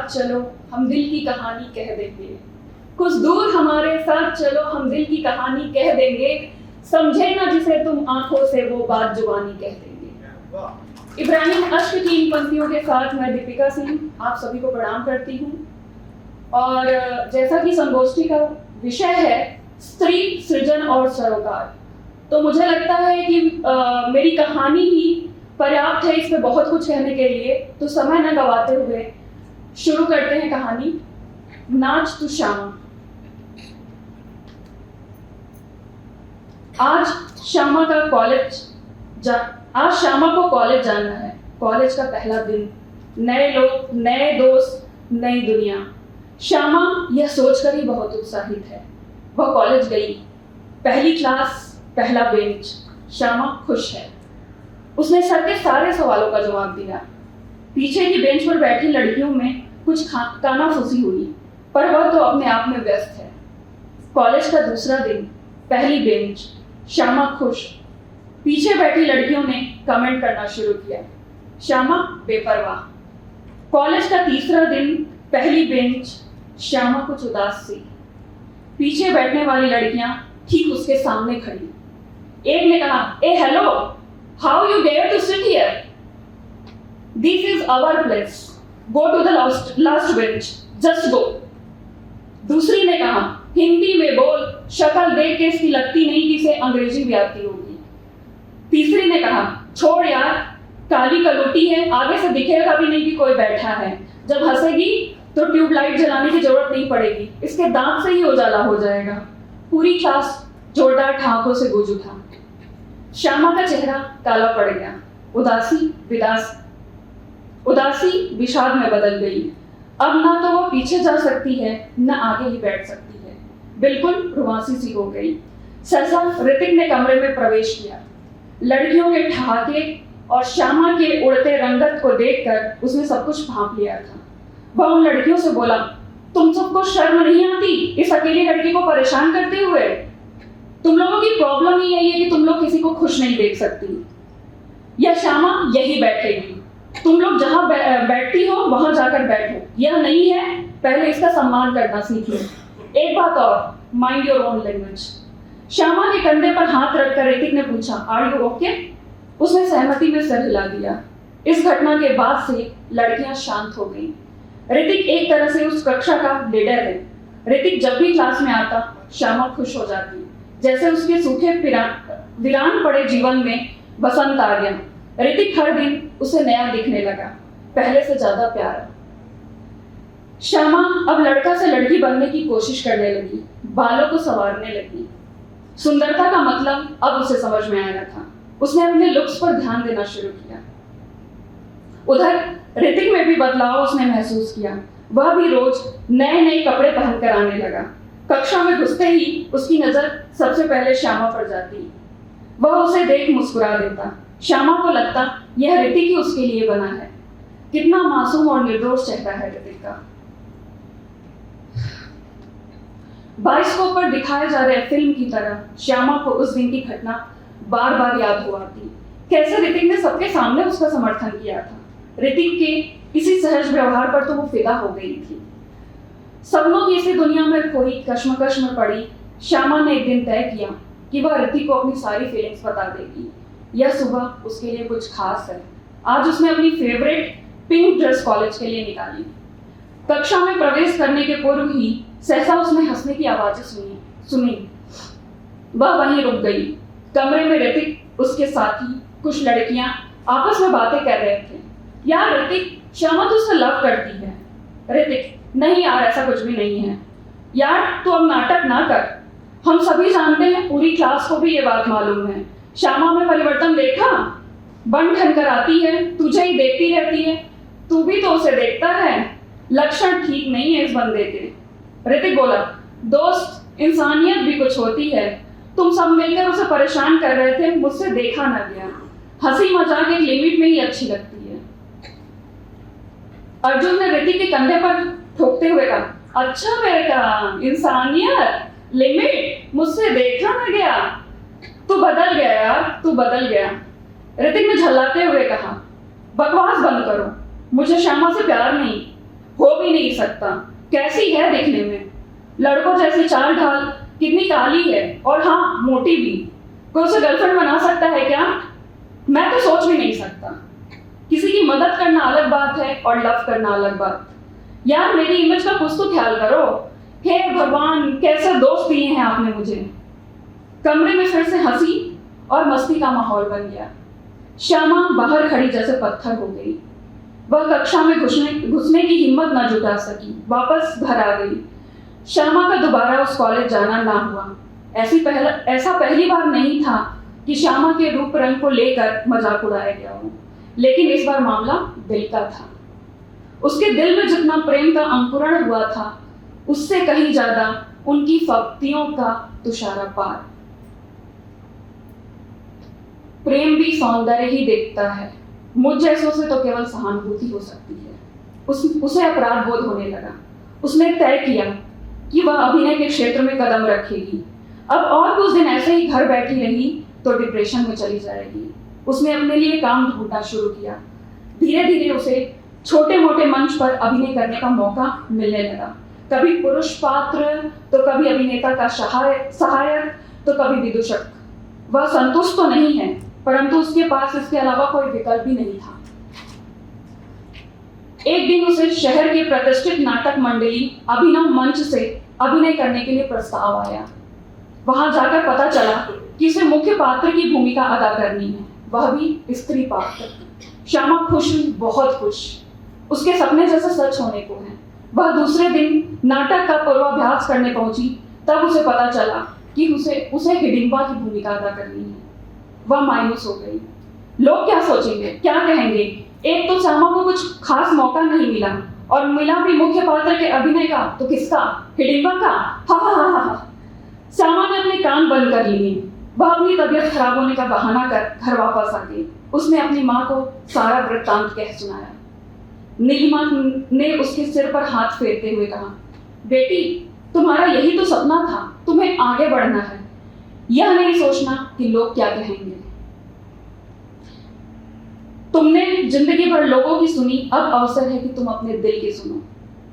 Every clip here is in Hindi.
साथ चलो हम दिल की कहानी कह देंगे, कुछ दूर हमारे साथ चलो हम दिल की कहानी कह देंगे, समझे ना जिसे तुम आंखों से वो बात जुबानी कह देंगे। इब्राहिम अश्क की इन पंक्तियों के साथ मैं दीपिका सिंह आप सभी को प्रणाम करती हूँ। और जैसा कि संगोष्ठी का विषय है स्त्री सृजन और सरोकार, तो मुझे लगता है कि मेरी कहानी ही पर्याप्त है इस पे बहुत कुछ कहने के लिए। तो समय न गवाते हुए शुरू करते हैं कहानी। नाच तू श्यामा। आज श्यामा को कॉलेज जाना है। कॉलेज का पहला दिन, नए लोग, नए दोस्त, नई दुनिया। श्यामा यह सोचकर ही बहुत उत्साहित है। वह कॉलेज गई, पहली क्लास, पहला बेंच। श्यामा खुश है। उसने सर के सारे सवालों का जवाब दिया। पीछे की बेंच पर बैठी लड़कियों में कुछ कानाफूसी हुई, पर वह तो अपने आप में व्यस्त है। कॉलेज का दूसरा दिन, पहली बेंच। श्यामा खुश। पीछे बैठी लड़कियों ने कमेंट करना शुरू किया। श्यामा बेपरवाह। कॉलेज का तीसरा दिन, पहली बेंच। श्यामा कुछ उदास सी। पीछे बैठने वाली लड़कियां ठीक उसके सामने खड़ी। एक ने कहा, ए hello, how you dare to sit here? This is our place, go to the last bench, just go. दूसरी ने कहा, हिंदी में बोल, शक्ल देख के इसकी लगती नहीं कि इसे अंग्रेजी भी आती होगी। तीसरी ने कहा, छोड़ यार, काली कलूटी है, आगे से दिखेगा भी नहीं कि कोई बैठा है। जब हंसेगी तो ट्यूबलाइट जलाने की जरूरत नहीं पड़ेगी, इसके दांत से ही उजाला हो जाएगा। पूरी क्लास जोरदार ठहाकों से गूंज उठा। श्यामा का चेहरा काला पड़ गया। उदासी विषाद में बदल गई। अब ना तो वो पीछे जा सकती है, न आगे ही बैठ सकती है। बिल्कुल रुआसी सी हो गई। सहसा ऋतिक ने कमरे में प्रवेश किया। लड़कियों के ठहाके और श्यामा के उड़ते रंगत को देखकर उसने सब कुछ भांप लिया था। वह उन लड़कियों से बोला, तुम सबको शर्म नहीं आती इस अकेली लड़की को परेशान करते हुए? तुम लोगों की प्रॉब्लम ही यही है कि तुम लोग किसी को खुश नहीं देख सकती। यह श्यामा यही बैठेगी, तुम लोग जहां बैठती हो वहां जाकर बैठो। यह नहीं है, पहले इसका सम्मान करना सीख लो। एक बात और, mind your own language. Shyama के कंधे पर हाथ रखकर ऋतिक ने पूछा, आर यू ओके? उसने सहमति में सर हिला दिया। इस घटना के बाद से लड़कियां शांत हो गईं। ऋतिक एक तरह से उस कक्षा का लीडर है। ऋतिक जब भी क्लास में आता, श्यामा खुश हो जाती, जैसे उसके सूखे वीरान पड़े जीवन में बसंत आ गया। ऋतिक हर दिन उसे नया दिखने लगा, पहले से ज्यादा प्यारा। श्यामा अब लड़का से लड़की बनने की कोशिश करने लगी, बालों को संवारने लगी। सुंदरता का मतलब अब उसे समझ में आया था। उसने अपने लुक्स पर ध्यान देना शुरू किया। उधर ऋतिक में भी बदलाव उसने महसूस किया। वह भी रोज नए नए कपड़े पहनकर आने लगा। कक्षा में घुसते ही उसकी नजर सबसे पहले श्यामा पर जाती। वह उसे देख मुस्कुरा देता। श्यामा को लगता यह ऋतिक ही उसके लिए बना है। कितना मासूम और निर्दोष चेहरा है ऋतिक का। बाइस्कोप पर दिखाए जा रहे फिल्म की तरह श्यामा को उस दिन की घटना बार बार याद हो आती। कैसे ऋतिक ने सबके सामने उसका समर्थन किया था। ऋतिक के इसी सहज व्यवहार पर तो वो फिदा हो गई थी। सपनों की इसी दुनिया में खोई कश्मकश में पड़ी श्यामा ने एक दिन तय किया कि वह ऋतिक को अपनी सारी फीलिंग्स बता देगी। यह सुबह उसके लिए कुछ खास है। आज उसने अपनी फेवरेट पिंक ड्रेस कॉलेज के लिए निकाली। कक्षा में प्रवेश करने के पूर्व ही सहसा उसने हंसने की आवाजें सुनी। वह वहीं रुक गई। कमरे में ऋतिक, उसके साथी, कुछ लड़कियां आपस में बातें कर रहे थे। यार ऋतिक, श्यामा तुझसे लव करती है। ऋतिक, नहीं यार, ऐसा कुछ भी नहीं है। यार तू अब नाटक ना कर, हम सभी जानते हैं, पूरी क्लास को भी ये बात मालूम है। श्यामा में परिवर्तन देखा, बन ठन कर आती है, तुझे ही देखती रहती है, तू भी तो उसे देखता है। लक्षण ठीक नहीं है इस बंदे के। ऋतिक बोला, दोस्त, इंसानियत भी कुछ होती है। तुम सब मिलकर उसे परेशान कर रहे थे, मुझसे देखा न गया। हंसी मजाक एक लिमिट में ही अच्छी लगती है। अर्जुन ने ऋतिक के कंधे पर ठोकते हुए कहा, अच्छा बेटा, इंसानियत, लिमिट, मुझसे देखा न गया। तू बदल गया यार, तू बदल गया। ऋतिक ने झल्लाते हुए कहा, बकवास बंद करो, मुझे श्यामा से प्यार नहीं, हो भी नहीं सकता, कैसी है दिखने में, लड़कों जैसी चाल ढाल, कितनी काली है और हाँ मोटी भी। कोई उसे गर्लफ्रेंड बना सकता है क्या? मैं तो सोच भी नहीं सकता। किसी की मदद करना अलग बात है और लव करना अलग बात। यार मेरी इमेज का कुछ तो ख्याल करो। हे भगवान, कैसे दोस्त दिए हैं आपने मुझे। कमरे में फिर से हंसी और मस्ती का माहौल बन गया। श्यामा बाहर खड़ी जैसे पत्थर हो गई। वह कक्षा में घुसने की हिम्मत न जुटा सकी, वापस घर आ गई। श्यामा का दोबारा उस कॉलेज जाना ना हुआ। ऐसा पहली बार नहीं था कि श्यामा के रूप रंग को लेकर मजाक उड़ाया गया हो, लेकिन इस बार मामला दिल का था। उसके दिल में जितना प्रेम का अंकुरण हुआ था, उससे कहीं ज्यादा उनकी फब्तियों का तुषारा पार। प्रेम भी सौंदर्य ही देखता है। मुझ जैसों से तो केवल सहानुभूति हो सकती है। उसे अपराध बोध होने लगा। उसने तय किया कि वह अभिनय के क्षेत्र में कदम रखेगी। अब और कुछ दिन ऐसे ही घर बैठी रही तो डिप्रेशन में चली जाएगी। उसने अपने लिए काम ढूंढना शुरू किया। धीरे धीरे उसे छोटे मोटे मंच पर अभिनय करने का मौका मिलने लगा। कभी पुरुष पात्र तो कभी अभिनेता का सहायक तो कभी विदूषक। वह संतुष्ट तो नहीं है, परंतु उसके पास इसके अलावा कोई विकल्प भी नहीं था। एक दिन उसे शहर के प्रतिष्ठित नाटक मंडली अभिनव मंच से अभिनय करने के लिए प्रस्ताव आया। वहां जाकर पता चला कि उसे मुख्य पात्र की भूमिका अदा करनी है, वह भी स्त्री पात्र। श्यामा खुश हुई, बहुत खुश। उसके सपने जैसे सच होने को हैं। वह दूसरे दिन नाटक का पूर्वाभ्यास करने पहुंची, तब उसे पता चला कि उसे हिडिंबा की भूमिका अदा करनी है। वह मायूस हो गई। लोग क्या सोचेंगे, क्या कहेंगे? एक तो श्यामा को कुछ खास मौका नहीं मिला और मिला भी मुख्य पात्र के अभिनय का, तो किसका? हिडिंबा का। हा हा हा हा। श्यामा ने अपने कान बंद कर लिए। वह अपनी तबीयत खराब होने का बहाना कर घर वापस आ गई। उसने अपनी माँ को सारा वृत्तांत कह सुनाया। नीलिमा ने उसके सिर पर हाथ फेरते हुए कहा, बेटी, तुम्हारा यही तो सपना था, तुम्हें आगे बढ़ना है, यह नहीं सोचना कि लोग क्या कहेंगे। तुमने जिंदगी भर लोगों की सुनी, अब अवसर है कि तुम अपने दिल की सुनो।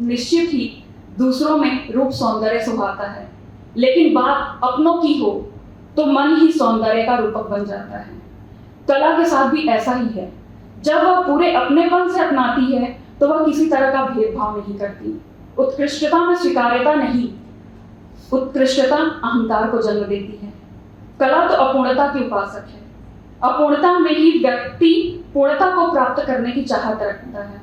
निश्चित ही दूसरों में रूप सौंदर्य सुहाता है, लेकिन बात अपनों की हो तो मन ही सौंदर्य का रूपक बन जाता है। कला के साथ भी ऐसा ही है। जब वह पूरे अपनेपन से अपनाती है तो वह किसी तरह का भेदभाव नहीं करती। उत्कृष्टता में स्वीकार्यता नहीं, उत्कृष्टता अहंकार को जन्म देती है। कला तो अपूर्णता की उपासक है। अपूर्णता में ही व्यक्ति पूर्णता को प्राप्त करने की चाहत रखता है।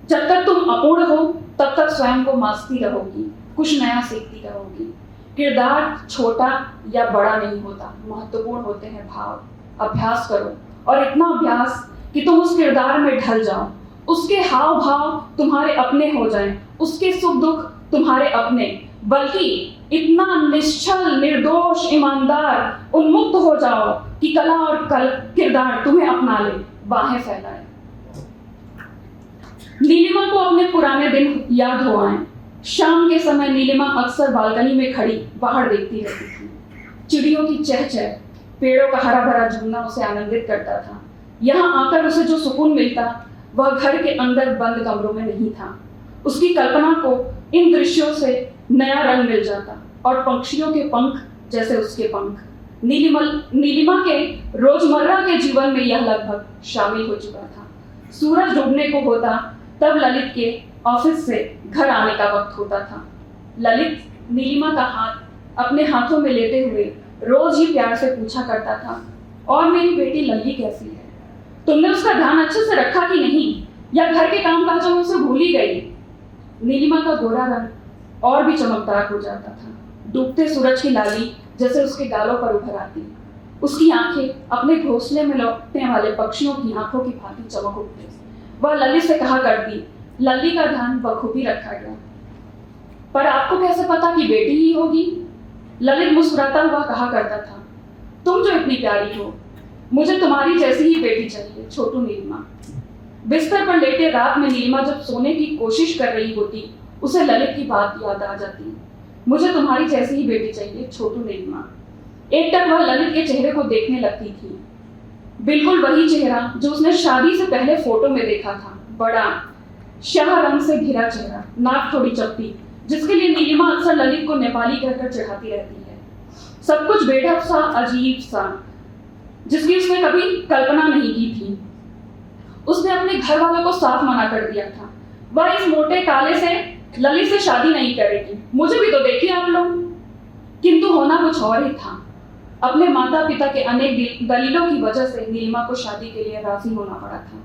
जब तक तुम अपूर्ण हो तब तक स्वयं को मासती रहोगी, कुछ नया सीखती रहोगी। किरदार छोटा या बड़ा नहीं होता, महत्वपूर्ण होते हैं भाव। अभ्यास करो, और इतना अभ्यास कि तुम उस किरदार में ढल जाओ, उसके हाव भाव तुम्हारे अपने हो जाएं, उसके सुख दुख तुम्हारे अपने, बल्कि इतना निश्चल, निर्दोष, ईमानदार, उन्मुक्त हो जाओ कि कला और किरदार तुम्हें अपना ले, बाहें फैलाए। नीलिमा को अपने पुराने दिन याद हो आए। शाम के समय नीलिमा अक्सर बालकनी में खड़ी बाहर देखती रहती थी। चिड़ियों की चहचह, पेड़ों का हरा भरा झूमना उसे आनंदित करता था। यहाँ आकर उसे जो सुकून मिलता वह घर के अंदर बंद कमरों में नहीं था। उसकी कल्पना को इन दृश्यों से नया रंग मिल जाता और पंछियों के पंख जैसे उसके पंख। नीलिमा के रोजमर्रा के जीवन में यह लगभग शामिल हो चुका था। सूरज डूबने को होता तब ललित के ऑफिस से घर आने का वक्त होता था। ललित नीलिमा का हाथ अपने हाथों में लेते हुए रोज ही प्यार से पूछा करता था, और मेरी बेटी लल्ली कैसी है? तुमने उसका ध्यान अच्छे से रखा कि नहीं, या घर के काम काजों में उसे भूल ही गई? नीलिमा का गोरा रंग और भी चमकदार हो जाता था। डूबते सूरज की लाली जैसे उसके गालों पर उभर आती। उसकी आंखें अपने घोंसले में लौटने वाले पक्षियों की आंखों की भांति चमक उठती। वह ललित से कहा करती, लल्ली का ध्यान बखूबी रखा गया। पर आपको कैसे पता कि बेटी ही होगी? ललित मुस्कुराता हुआ कहा करता था, तुम जो इतनी प्यारी हो, मुझे तुम्हारी जैसी ही बेटी चाहिए, छोटू नीलिमा। बिस्तर पर लेटे रात में नीलिमा जब सोने की कोशिश कर रही होती, उसे ललित की बात याद आ जाती, मुझे तुम्हारी जैसी ही बेटी चाहिए, छोटू नीलिमा। एक टक वह ललित के चेहरे को देखने लगती थी। बिल्कुल वही चेहरा जो उसने शादी से पहले फोटो में देखा था। बड़ा, शाह रंग से घिरा चेहरा, नाक थोड़ी चपटी, जिसके लिए नीलिमा अक्सर ललित को नेपाली कहकर चिढ़ाती रहती है। सब कुछ बेढप सा, अजीब सा, जिसकी उसने कभी कल्पना नहीं की थी। उसने अपने घर वालों को साफ मना कर दिया था, वह इस मोटे काले से ललित से शादी नहीं करेगी। मुझे भी तो देखिए आप लोग। किंतु होना कुछ और ही था। अपने माता पिता के अनेक दलीलों की वजह से नीलिमा को शादी के लिए राजी होना पड़ा था।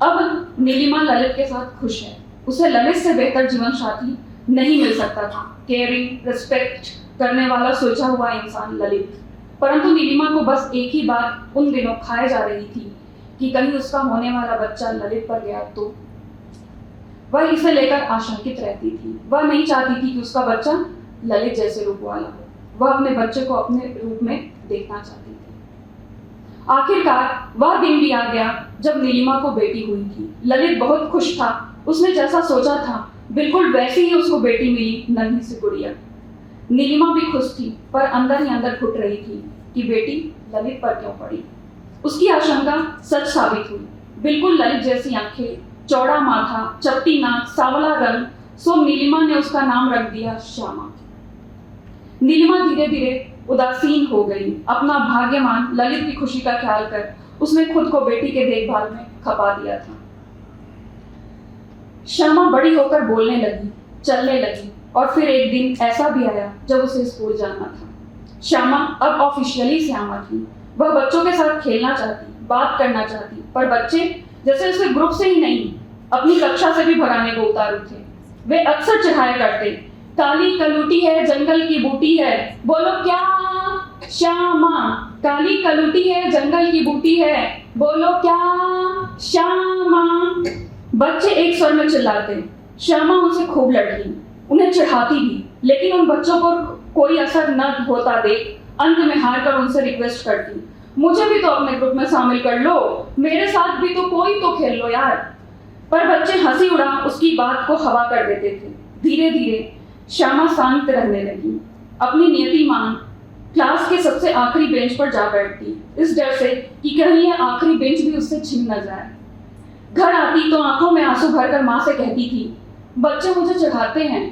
अब नीलिमा ललित के साथ खुश है। उसे ललित से बेहतर जीवन साथी नहीं मिल सकता था। केयरिंग, रिस्पेक्ट करने वाला, सोचा हुआ इंसान ललित। परंतु नीलिमा को बस एक ही बात उन दिनों खाए जा रही थी कि कहीं उसका होने वाला बच्चा ललित पर गया तो। वह इसे लेकर आशंकित रहती थी। वह नहीं चाहती थी कि उसका बच्चा ललित जैसे रूप वाला हो। वह अपने बच्चे को अपने रूप में देखना चाहती थी। आखिरकार वह दिन भी आ गया जब नीलिमा को बेटी हुई थी। ललित बहुत खुश था। उसने जैसा सोचा था बिल्कुल वैसी ही उसको बेटी मिली, नन्ही सी गुड़िया। नीलिमा भी खुश थी, पर अंदर ही अंदर घुट रही थी कि बेटी ललित पर क्यों पड़ी। उसकी आशंका सच साबित हुई। बिल्कुल ललित जैसी आंखें, चौड़ा माथा, चपटी नाक, सांवला रंग, सो नीलिमा ने उसका नाम रख दिया श्यामा। नीलिमा धीरे धीरे उदासीन हो गई। अपना भाग्यमान ललित की खुशी का ख्याल कर उसने खुद को बेटी के देखभाल में खपा दिया था। श्यामा बड़ी होकर बोलने लगी, चलने लगी, और फिर एक दिन ऐसा भी आया जब उसे स्कूल जाना था। श्यामा अब ऑफिशियली श्यामा थी। वह बच्चों के साथ खेलना चाहती, बात करना चाहती, पर बच्चे जैसे उसे ग्रुप से ही नहीं, अपनी कक्षा से भी भगाने को उतारू थे। वे अक्सर चिढ़ाया करते, काली कलूटी है, जंगल की बूटी है, बोलो क्या श्यामा, काली कलूटी है, जंगल की बूटी है, बोलो क्या श्यामा। बच्चे एक स्वर में चिल्लाते। श्यामा उनसे खूब लड़ती, उन्हें चिढ़ाती भी, लेकिन उन बच्चों को कोई असर न होता देख अंत में हार कर उनसे रिक्वेस्ट करती, मुझे भी तो अपने ग्रुप में शामिल कर लो, मेरे साथ भी तो कोई तो खेल लो यार। पर बच्चे हंसी उड़ा उसकी बात को हवा कर देते थे। धीरे धीरे श्यामा शांत रहने लगी। अपनी नियति मान क्लास के सबसे आखिरी बेंच पर जा बैठती, इस डर से कि कहीं यह आखिरी बेंच भी उससे छीन न जाए। घर आती तो आंखों में आंसू भरकर माँ से कहती थी, बच्चे मुझे चिढ़ाते हैं,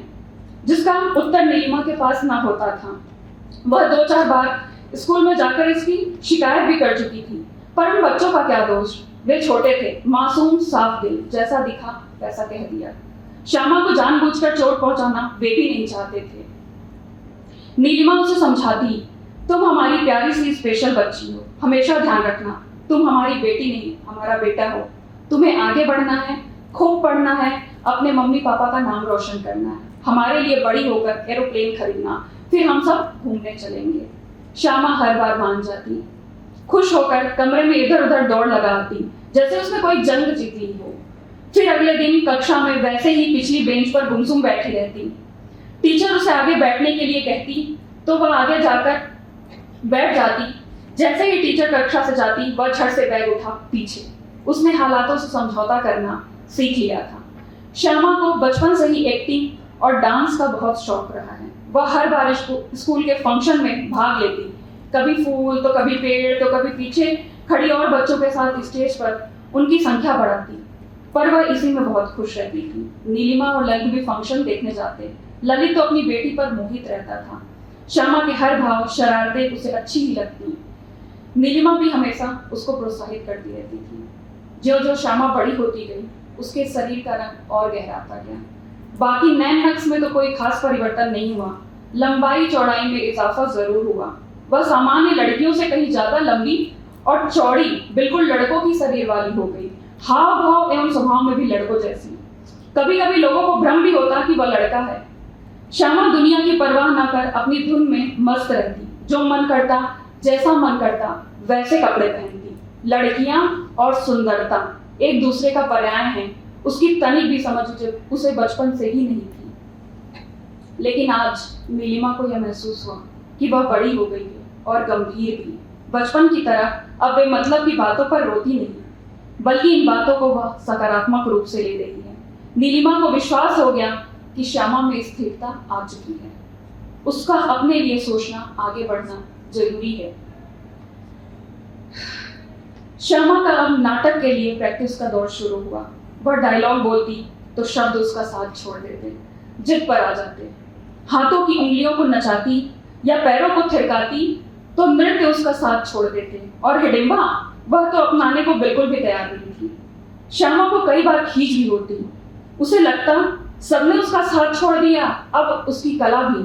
जिसका उत्तर नीलिमा के पास ना होता था। वह 2-4 बार स्कूल में जाकर इसकी शिकायत भी कर चुकी थी, पर उन बच्चों का क्या दोष, वे छोटे थे, मासूम, साफ दिल, जैसा दिखा वैसा कह दिया। श्यामा को जानबूझकर चोट पहुंचाना वे भी नहीं चाहते थे। नीलिमा उसे समझाती, तुम हमारी प्यारी सी स्पेशल बच्ची हो, हमेशा ध्यान रखना, तुम हमारी बेटी नहीं हमारा बेटा हो। तुम्हें आगे बढ़ना है, खूब पढ़ना है, अपने मम्मी पापा का नाम रोशन करना है, हमारे लिए बड़ी होकर एरोप्लेन खरीदना, फिर हम सब घूमने चलेंगे। श्यामा हर बार मान जाती, खुश होकर कमरे में इधर उधर दौड़ लगाती, जैसे उसने कोई जंग जीत ली हो। फिर अगले दिन कक्षा में वैसे ही पिछली बेंच पर गुमसुम बैठी रहती। टीचर उसे आगे बैठने के लिए कहती तो वह आगे जाकर बैठ जाती। जैसे ही टीचर कक्षा से जाती, वह झट से बैग उठा पीछे। उसने हालातों से समझौता करना सीख लिया था। श्यामा को बचपन से ही एक्टिंग और डांस का बहुत शौक रहा है। वह हर बार स्कूल के फंक्शन में भाग लेती, कभी फूल तो कभी पेड़ तो कभी पीछे खड़ी और बच्चों के साथ स्टेज पर उनकी संख्या बढ़ाती। पर वह इसी में बहुत खुश रहती थी। नीलिमा और ललित भी फंक्शन देखने जाते। ललित तो अपनी बेटी पर मोहित रहता था। श्यामा के हर भाव, शरारतें उसे अच्छी ही लगती। नीलिमा भी हमेशा उसको प्रोत्साहित करती रहती थी। जो जो श्यामा बड़ी होती गई, उसके शरीर का रंग और गहराता गया। बाकी नैन नक्श में तो कोई खास परिवर्तन नहीं हुआ, लंबाई चौड़ाई में इजाफा जरूर हुआ। वह सामान्य लड़कियों से कहीं ज्यादा लंबी और चौड़ी, बिल्कुल लड़कों की शरीर वाली हो गई। हाव भाव एवं स्वभाव में भी लड़कों जैसी। कभी कभी लोगों को भ्रम भी होता कि वह लड़का है। श्यामा दुनिया की परवाह न कर अपनी धुन में मस्त रहती। जो मन करता, जैसा मन करता वैसे कपड़े पहनती। लड़कियां और सुंदरता एक दूसरे का पर्याय हैं। उसकी तनिक भी समझ उसे बचपन से ही नहीं थी। लेकिन आज नीलिमा को यह महसूस हुआ कि वह बड़ी हो गई है और गंभीर भी। बचपन की तरह अब वे मतलब की बातों पर रोती नहीं, बल्कि इन बातों को वह सकारात्मक रूप से ले रही है। नीलिमा को विश्वास हो गया कि श्यामा में स्थिरता आ चुकी है। उसका अपने लिए सोचना, आगे बढ़ना जरूरी है। श्यामा का अब नाटक के लिए प्रैक्टिस का दौर शुरू हुआ। वह डायलॉग बोलती तो शब्द उसका साथ छोड़ देते, जिद पर आ जाते। हाथों की उंगलियों को नचाती या पैरों को थिरकाती तो नृत्य उसका साथ छोड़ देते। और हिडिंबा, वह तो अपनाने को बिल्कुल भी तैयार नहीं थी। श्यामा को कई बार खींच भी होती। उसे लगता सबने उसका साथ छोड़ दिया, अब उसकी कला भी।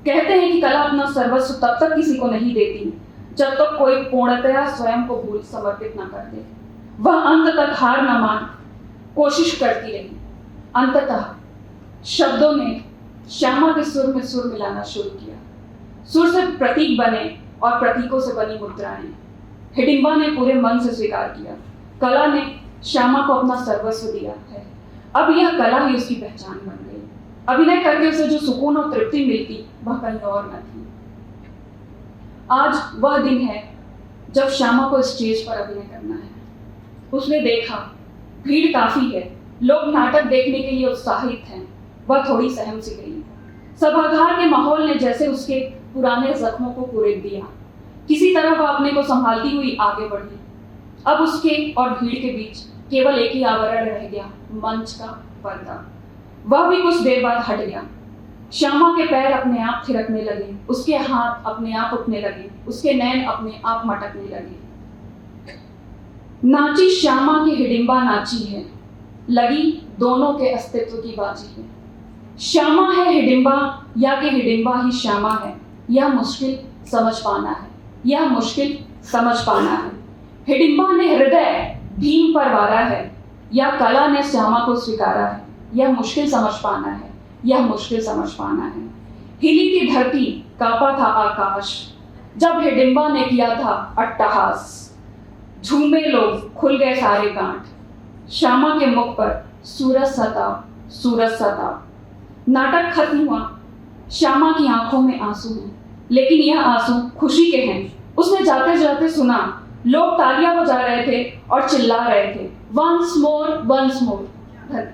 कहते हैं कि कला अपना सर्वस्व तब तक किसी को नहीं देती जब तक कोई पूर्णतया स्वयं को भूल समर्पित न कर दे। वह अंत तक हार न मान कोशिश करती रही। अंततः शब्दों ने श्यामा के सुर में सुर मिलाना शुरू किया। सुर से प्रतीक बने और प्रतीकों से बनी मुद्राएं। हिडिंबा ने पूरे मन से स्वीकार किया, कला ने श्यामा को अपना सर्वस्व दिया है। अब यह कला ही उसकी पहचान बन गई। अभिनय करके उसे जो सुकून और तृप्ति मिलती वह कहीं और न थी। आज वह दिन है जब श्यामा को स्टेज पर अभिनय करना है। उसने देखा भीड़ काफी है, लोग नाटक देखने के लिए उत्साहित हैं। वह थोड़ी सहम सी गई। सभागार के माहौल ने जैसे उसके पुराने जख्मों को कुरेद दिया। किसी तरह वह अपने को संभालती हुई आगे बढ़ी। अब उसके और भीड़ के बीच केवल एक ही आवरण रह गया, मंच का पर्दा। वह भी कुछ देर बाद हट गया। श्यामा के पैर अपने आप थिरकने लगे, उसके हाथ अपने आप उठने लगे, उसके नैन अपने आप मटकने लगे। नाची श्यामा की हिडिंबा नाची है, लगी दोनों के अस्तित्व की बाजी है। श्यामा है हिडिंबा या कि हिडिंबा ही श्यामा है, यह मुश्किल समझ पाना है, यह मुश्किल समझ पाना है। हिडिंबा ने हृदय भीम पर वारा है या कला ने श्यामा को स्वीकारा है, यह मुश्किल समझ पाना है, यह मुश्किल समझ पाना है। हिली की धरती, कांपा था आकाश, जब हिडिंबा ने किया था अट्टहास। झूमे लोग, खुल गए सारे गांठ, श्यामा के मुख पर सूरज सता, सूरज सता। नाटक खत्म हुआ। श्यामा की आंखों में आंसू हैं, लेकिन यह आंसू खुशी के हैं। उसने जाते जाते सुना लोग तालियां बजा रहे थे और चिल्ला रहे थे, वंस मोर, वंस मोर। धन्यवाद।